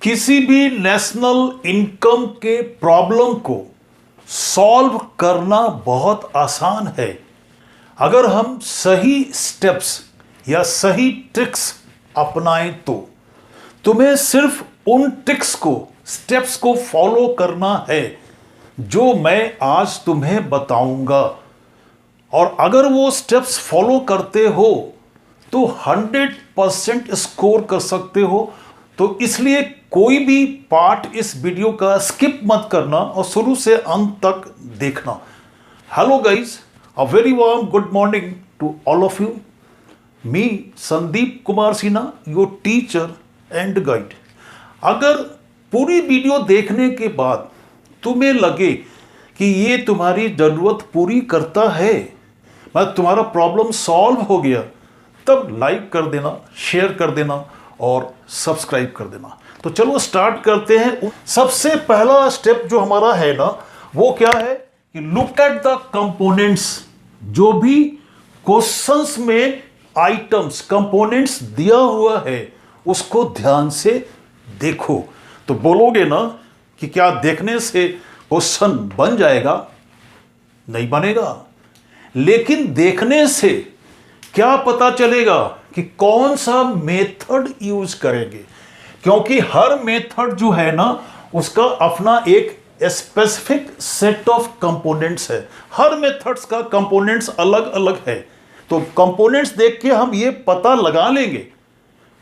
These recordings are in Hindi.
किसी भी नेशनल इनकम के प्रॉब्लम को सॉल्व करना बहुत आसान है अगर हम सही स्टेप्स या सही ट्रिक्स अपनाएं तो। तुम्हें सिर्फ उन ट्रिक्स को स्टेप्स को फॉलो करना है जो मैं आज तुम्हें बताऊंगा, और अगर वो स्टेप्स फॉलो करते हो तो 100% स्कोर कर सकते हो। तो इसलिए कोई भी पार्ट इस वीडियो का स्किप मत करना और शुरू से अंत तक देखना। Hello guys, a very warm good morning to all of you. Me Sandeep Kumar Sinha, your teacher and guide. अगर पूरी वीडियो देखने के बाद तुम्हें लगे कि ये तुम्हारी जरूरत पूरी करता है, मतलब तुम्हारा प्रॉब्लम सॉल्व हो गया, तब लाइक कर देना, शेयर कर देना और सब्सक्राइब कर देना। तो चलो स्टार्ट करते हैं। सबसे पहला स्टेप जो हमारा है ना, वो क्या है कि लुक एट द कंपोनेंट्स। जो भी क्वेश्चंस में आइटम्स कंपोनेंट्स दिया हुआ है उसको ध्यान से देखो। तो बोलोगे ना कि क्या देखने से क्वेश्चन बन जाएगा? नहीं बनेगा, लेकिन देखने से क्या पता चलेगा कि कौन सा मेथड यूज करेंगे, क्योंकि हर मेथड जो है ना उसका अपना एक स्पेसिफिक सेट ऑफ कंपोनेंट्स है। हर मेथड्स का कंपोनेंट्स अलग अलग है। तो कंपोनेंट्स देख के हम ये पता लगा लेंगे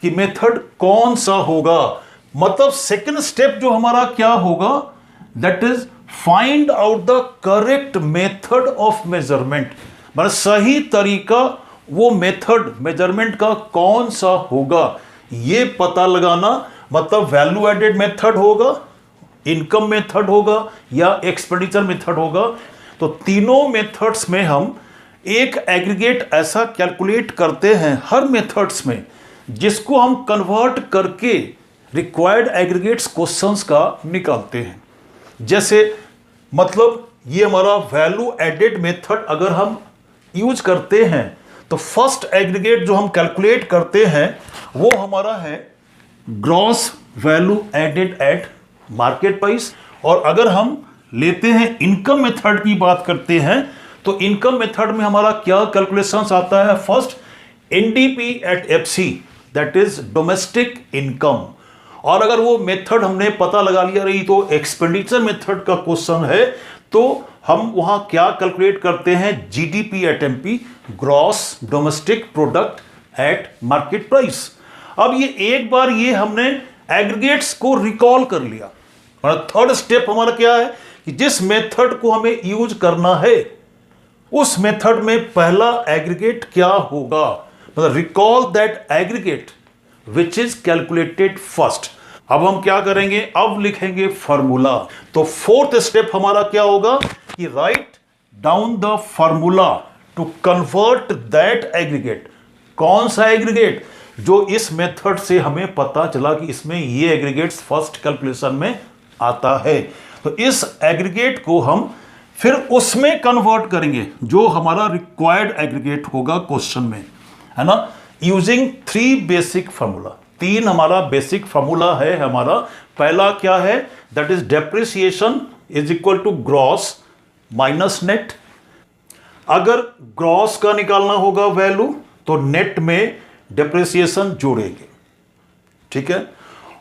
कि मेथड कौन सा होगा। मतलब सेकंड स्टेप जो हमारा क्या होगा, that is find out the correct method of measurement. मतलब सही तरीका, वो मेथड मेजरमेंट का कौन सा होगा ये पता लगाना। मतलब वैल्यू एडेड मेथड होगा, इनकम मेथड होगा या एक्सपेंडिचर मेथड होगा। तो तीनों मेथड्स में हम एक एग्रीगेट ऐसा कैलकुलेट करते हैं हर मेथड्स में, जिसको हम कन्वर्ट करके रिक्वायर्ड एग्रीगेट्स क्वेश्चंस का निकालते हैं। जैसे मतलब ये हमारा वैल्यू एडेड मेथड अगर हम यूज करते हैं तो फर्स्ट एग्रीगेट जो हम कैलकुलेट करते हैं वो हमारा है gross value added at market price. और अगर हम लेते हैं इनकम मेथड की बात करते हैं तो इनकम मेथड में हमारा क्या कैलकुलेशंस आता है? First NDP at FC, that is domestic income. और अगर वो मेथड हमने पता लगा लिया रही तो एक्सपेंडिचर मेथड का क्वेश्चन है तो हम वहां क्या कैलकुलेट करते हैं? GDP at MP, gross domestic product at market price. अब ये एक बार ये हमने एग्रीगेट्स को रिकॉल कर लिया। और थर्ड स्टेप हमारा क्या है कि जिस मेथड को हमें यूज करना है उस मेथड में पहला एग्रीगेट क्या होगा, मतलब recall that aggregate which is calculated first. अब हम क्या करेंगे? अब लिखेंगे फॉर्मूला। तो फोर्थ स्टेप हमारा क्या होगा कि write down the formula to convert that aggregate. कौन सा एग्रीगेट? जो इस मेथड से हमें पता चला कि इसमें ये एग्रीगेट्स फर्स्ट कैलकुलेशन में आता है। तो इस एग्रीगेट को हम फिर उसमें कन्वर्ट करेंगे जो हमारा रिक्वायर्ड एग्रीगेट होगा क्वेश्चन में, है ना, यूजिंग 3 बेसिक फार्मूला। 3 हमारा बेसिक फार्मूला है हमारा। पहला क्या है? That is depreciation is equal to gross minus net. अगर ग्रॉस का निकालना होगा वैल्यू तो नेट में डेप्रिसिएशन जोड़ेंगे, ठीक है।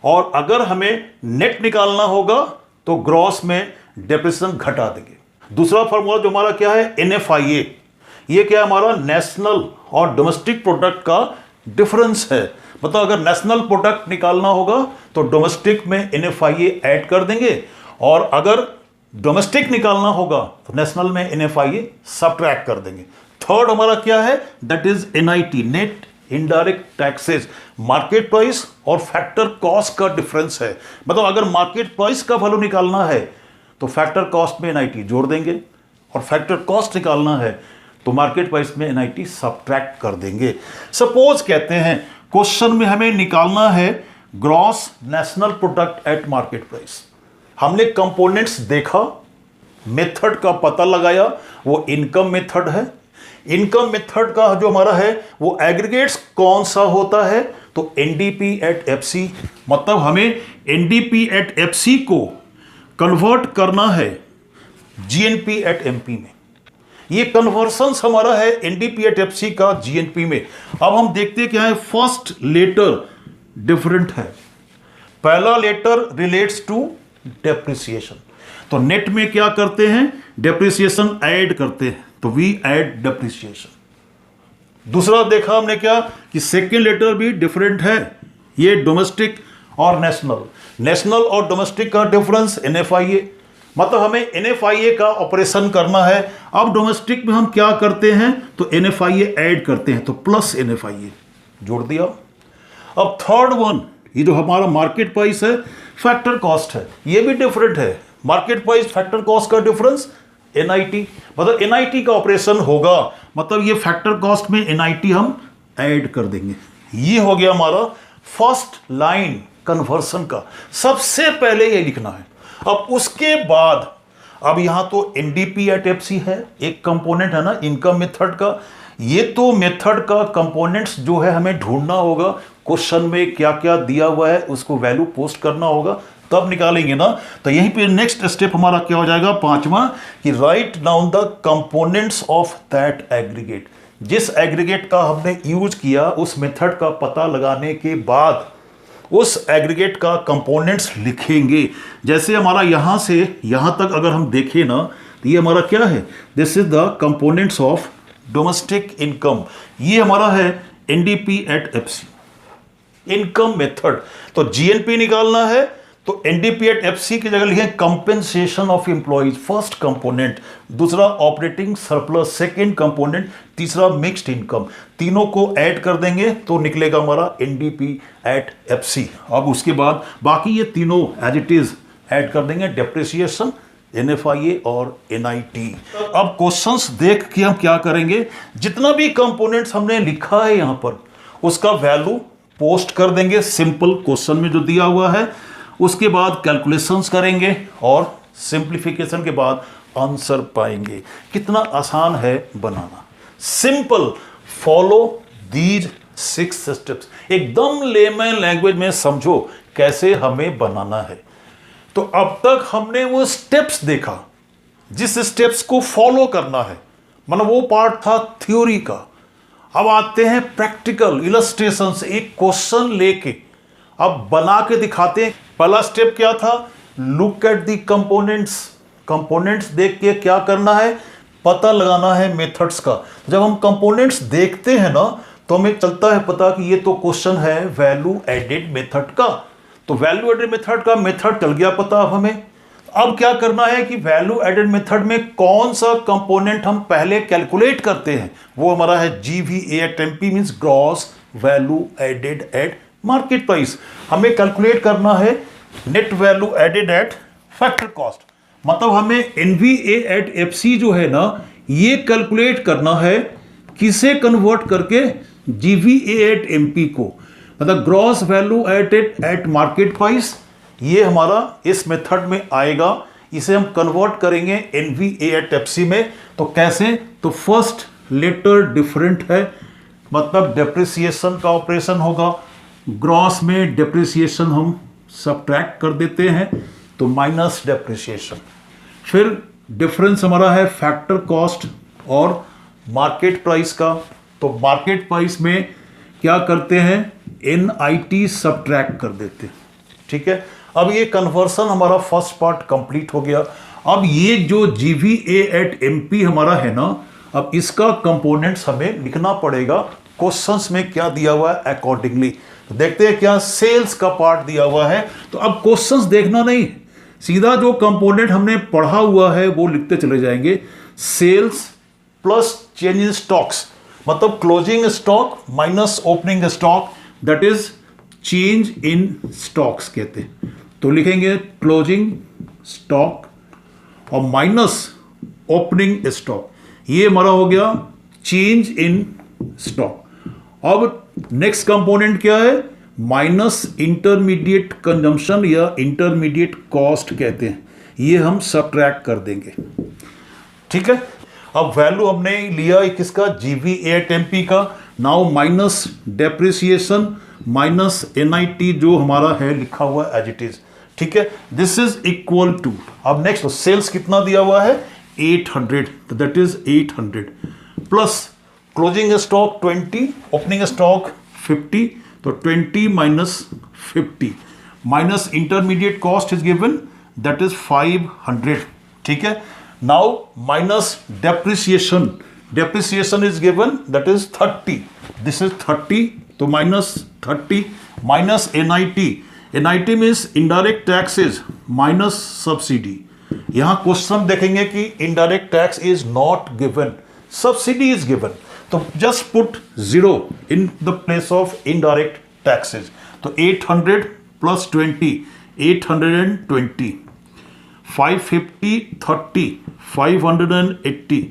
और अगर हमें नेट निकालना होगा तो ग्रॉस में डेप्रिसिएशन घटा देंगे। दूसरा फार्मूला जो हमारा क्या है? NFIA। ये क्या है? हमारा नेशनल और डोमेस्टिक प्रोडक्ट का डिफरेंस है। मतलब अगर नेशनल प्रोडक्ट निकालना होगा तो डोमेस्टिक में NFIA ऐड कर देंगे, और अगर डोमेस्टिक निकालना होगा तो नेशनल में NFIA सबट्रैक्ट कर देंगे। थर्ड हमारा क्या है? That is NIT, net indirect taxes. Market price और फैक्टर कॉस्ट का डिफरेंस है। मतलब अगर मार्केट प्राइस का वैल्यू निकालना है तो फैक्टर कॉस्ट में NIT जोड़ देंगे, और फैक्टर कॉस्ट निकालना है तो मार्केट प्राइस में NIT सबट्रैक्ट कर देंगे। सपोज कहते हैं क्वेश्चन में हमें निकालना है gross national product at market price. हमने कंपोनेंट्स देखा, मेथड का पता लगाया, वो इनकम मेथड है। इनकम मेथड का जो हमारा है वो एग्रीगेट्स कौन सा होता है? तो एनडीपी एट एफसी, मतलब हमें एनडीपी एट एफसी को कन्वर्ट करना है जीएनपी एट एमपी में। ये कन्वर्सन हमारा है एनडीपी एट एफसी का जीएनपी में। अब हम देखते हैं क्या है, फर्स्ट लेटर डिफरेंट है, पहला लेटर रिलेट्स टू डेप्रिसिएशन, तो नेट में क्या करते हैं, डेप्रिसिएशन ऐड करते हैं, तो वी ऐड डेप्रिसिएशन। दूसरा देखा हमने क्या कि सेकेंड लेटर भी डिफरेंट है, ये डोमेस्टिक और नेशनल, नेशनल और डोमेस्टिक का डिफरेंस एनएफआईए, मतलब हमें एनएफआईए का ऑपरेशन करना है। अब डोमेस्टिक में हम क्या करते हैं, तो एनएफआईए ऐड करते हैं, तो प्लस एनएफआईए जोड़ दिया। अब थर्ड वन, ये जो हमारा मार्केट प्राइस है, फैक्टर कॉस्ट है, ये भी डिफरेंट है। मार्केट प्राइस फैक्टर कॉस्ट का डिफरेंस एनआईटी, मतलब एनआईटी का ऑपरेशन होगा, मतलब ये फैक्टर कॉस्ट में एनआईटी हम ऐड कर देंगे। ये हो गया हमारा फर्स्ट लाइन कन्वर्सन का, सबसे पहले ये लिखना है। अब उसके बाद अब यहां तो एनडीपी एट एफसी है, एक कंपोनेंट है ना इनकम मेथड का, ये तो मेथड का कंपोनेंट्स जो है हमें ढूंढना होगा, क्वेश्चन में क्या क्या दिया हुआ है उसको वैल्यू पोस्ट करना होगा, तब निकालेंगे ना। तो यहीं पे नेक्स्ट स्टेप हमारा क्या हो जाएगा, पांचवा, कि write down the components of that aggregate. जिस एग्रीगेट का हमने यूज किया उस मेथड का पता लगाने के बाद उस एग्रीगेट का कंपोनेंट्स लिखेंगे। जैसे हमारा यहां से यहां तक अगर हम देखें ना, तो ये हमारा क्या है, this is the components of domestic income, ये हमारा है NDP at FC income method. तो जीएनपी निकालना है तो एनडीपी एट एफसी की जगह लिखें compensation of employees first component, दूसरा ऑपरेटिंग सरप्लस सेकंड कंपोनेंट, तीसरा मिक्स्ड इनकम, तीनों को ऐड कर देंगे तो निकलेगा हमारा एनडीपी एट एफसी। अब उसके बाद बाकी ये तीनों एज इट इज ऐड कर देंगे, डेप्रिसिएशन, एनएफआईए और एनआईटी। अब क्वेश्चंस देख के हम क्या करेंगे, जितना भी कंपोनेंट्स हमने लिखा है यहां पर उसका वैल्यू पोस्ट कर देंगे सिंपल क्वेश्चन में जो दिया हुआ है। उसके बाद कैलकुलेशंस करेंगे और सिंप्लीफिकेशन के बाद आंसर पाएंगे। कितना आसान है बनाना, सिंपल, फॉलो दीज 6 स्टेप्स, एकदम लेमन लैंग्वेज में समझो कैसे हमें बनाना है। तो अब तक हमने वो स्टेप्स देखा जिस स्टेप्स को फॉलो करना है, मतलब वो पार्ट था थ्योरी का। अब आते हैं प्रैक्टिकल इलस्ट्रेशन से, एक क्वेश्चन लेके अब बना के दिखाते हैं। पहला स्टेप क्या था, look at the components, components देख के क्या करना है, पता लगाना है मेथड्स का। जब हम कंपोनेंट्स देखते हैं ना तो हमें चलता है पता कि ये तो क्वेश्चन है वैल्यू एडेड मेथड का, तो वैल्यू एडेड मेथड का मेथड चल गया पता अब हमें। अब क्या करना है कि वैल्यू एडेड मेथड में कौन सा कंपोनेंट हम पहले कैलकुलेट करते हैं, वो हमारा है GVA at MP, means gross value added at market price. हमें कैलकुलेट करना है net value added at factor cost, मतलब हमें एनवीए एट एफसी जो है ना ये कैलकुलेट करना है, किसे कन्वर्ट करके, जीवीए एट एमपी को, मतलब gross value added at market price. ये हमारा इस मेथड में आएगा, इसे हम कन्वर्ट करेंगे एनवीए एट एफसी में। तो कैसे, तो फर्स्ट लेटर डिफरेंट है, मतलब डेप्रिसिएशन का ऑपरेशन होगा, ग्रॉस में डेप्रिसिएशन हम सब्ट्रैक्ट कर देते हैं तो माइनस डेप्रिसिएशन। फिर डिफरेंस हमारा है फैक्टर कॉस्ट और मार्केट प्राइस का, तो मार्केट प्राइस में क्या करते हैं, एनआईटी सब्ट्रैक्ट कर देते हैं। ठीक है, अब ये कन्वर्सन हमारा फर्स्ट पार्ट कंप्लीट हो गया। अब ये जो जीवीए एट एमपी हमारा है ना, अब इसका कंपोनेंट्स हमें लिखना पड़ेगा, क्वेश्चंस में क्या दिया हुआ है अकॉर्डिंगली। देखते हैं क्या सेल्स का पार्ट दिया हुआ है, तो अब क्वेश्चंस देखना नहीं, सीधा जो कंपोनेंट हमने पढ़ा हुआ है वो लिखते चले जाएंगे। Sales plus change in stocks, मतलब closing stock minus opening stock, that is change in stocks कहते हैं। तो लिखेंगे क्लोजिंग स्टॉक और माइनस ओपनिंग स्टॉक, ये हमारा हो गया चेंज इन स्टॉक। अब नेक्स्ट कंपोनेंट क्या है, माइनस इंटरमीडिएट कंजम्पशन या इंटरमीडिएट कॉस्ट कहते हैं, ये हम सब्ट्रैक्ट कर देंगे। ठीक है, अब वैल्यू हमने लिया किसका, जीवीए एट एमपी का। Now minus depreciation minus NIT जो हमारा है लिखा हुआ एज इट इज, ठीक है। दिस इज इक्वल टू, अब नेक्स्ट सेल्स कितना दिया हुआ है 800, तो that is 800 plus closing stock 20, opening stock 50, तो 20 minus 50 minus intermediate cost is given that is 500, ठीक है। Now minus depreciation, depreciation is given that is 30, this is 30, तो minus 30 minus NIT, NIT means indirect taxes minus subsidy. यहां क्वेश्चन देखेंगे कि indirect tax is not given, subsidy is given, तो just put 0 in the place of indirect taxes. तो 800 plus 20, 820, 550, 30, 580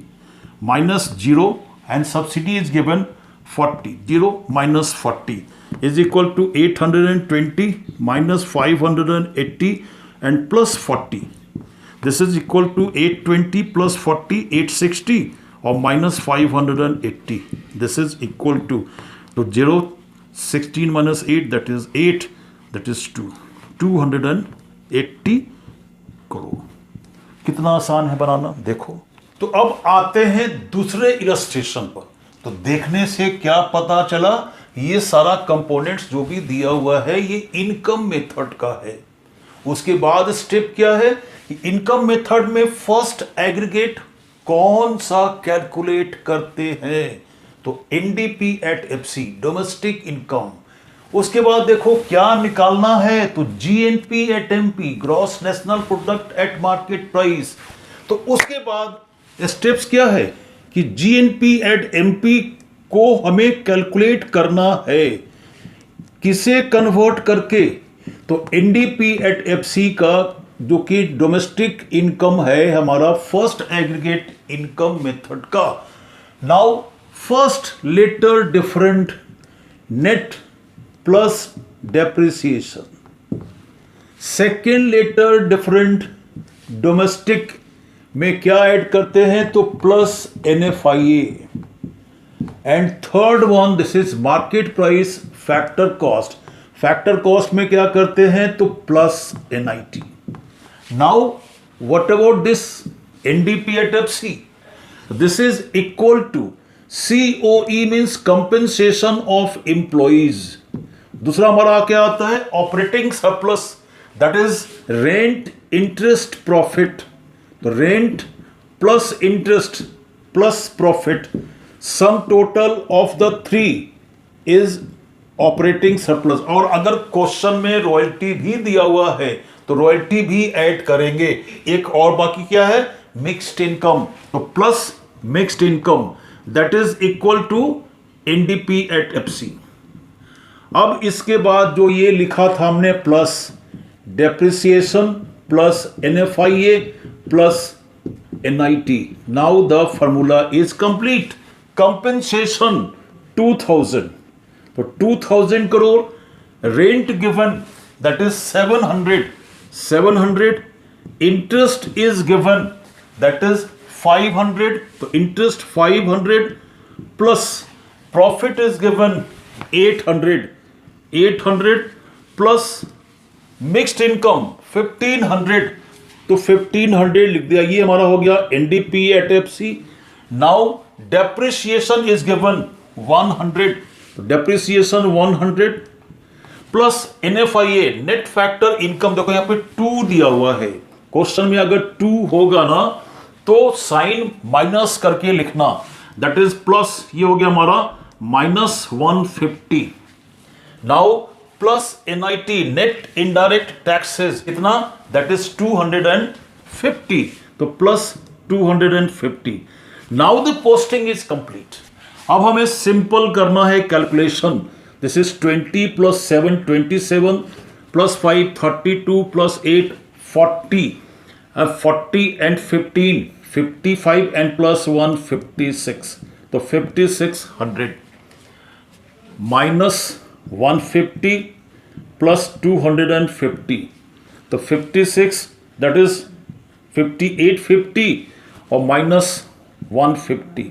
minus 0 and subsidy is given 40, 0 minus 40 is equal to 820 minus 580 and plus 40. This is equal to 820 plus 40, 860 or minus 580. This is equal to 0, 16 minus 8 that is 8, that is 2, 280 crore. कितना आसान है बनाना, देखो। तो अब आते हैं दूसरे इलस्ट्रेशन पर। तो देखने से क्या पता चला, ये सारा कंपोनेंट्स जो भी दिया हुआ है ये इनकम मेथड का है। उसके बाद स्टेप क्या है, इनकम मेथड में फर्स्ट एग्रीगेट कौन सा कैलकुलेट करते हैं, तो NDP at FC, domestic income. उसके बाद देखो क्या निकालना है, तो GNP at MP, gross national product at market price. तो उसके बाद स्टेप्स क्या है कि GNP एट MP को हमें कैलकुलेट करना है, किसे कन्वर्ट करके, तो NDP एट FC का जो कि डोमेस्टिक इनकम है हमारा फर्स्ट एग्रीगेट इनकम मेथड का। Now first letter different net plus depreciation, second letter different domestic में क्या ऐड करते हैं, तो plus NFIA, and third one this is market price factor cost, factor cost में क्या करते हैं, तो plus NIT। Now what about this NDP at FC, this is equal to COE means compensation of employees. दूसरा हमारा क्या आता है, operating surplus, that is rent interest profit, तो rent plus interest plus profit, sum total of the three is operating surplus. और अगर क्वेश्चन में रॉयल्टी भी दिया हुआ है तो रॉयल्टी भी ऐड करेंगे। एक और बाकी क्या है, मिक्स्ड इनकम, तो plus mixed income that is equal to NDP at FC। अब इसके बाद जो ये लिखा था हमने plus depreciation plus NFIA plus NIT, now the formula is complete. Compensation 2000, तो 2000 crore, rent given that is 700, interest is given that is 500, तो interest 500 plus profit is given 800 plus mixed income 1500, तो 1500 लिख दिया। ये हमारा हो गया NDP at FC। Now depreciation is given 100, तो depreciation 100 plus NFIA net factor income, देखो यहां पे 2 दिया हुआ है, क्वेश्चन में अगर 2 होगा ना तो साइन माइनस करके लिखना, दैट इज प्लस, ये हो गया हमारा minus 150। Now plus NIT net indirect taxes इतना, दैट इज 250, तो plus 250। Now the posting is complete. अब हमें सिंपल करना है calculation. This is 20 plus 7 27 plus 5 32 plus 8 40 40 and 15 55 and plus 1 56, तो 5600 माइनस 150 प्लस 250, तो 56 दैट इज 5850 और minus 150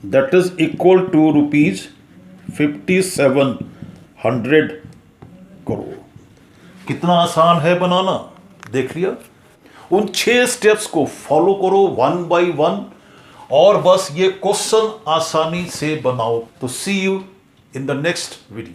that is equal to rupees 5700 crore. कितना आसान है बनाना, देख लिया। उन 6 स्टेप्स को फॉलो करो 1 by 1 और बस ये क्वेश्चन आसानी से बनाओ। तो see you in the next video.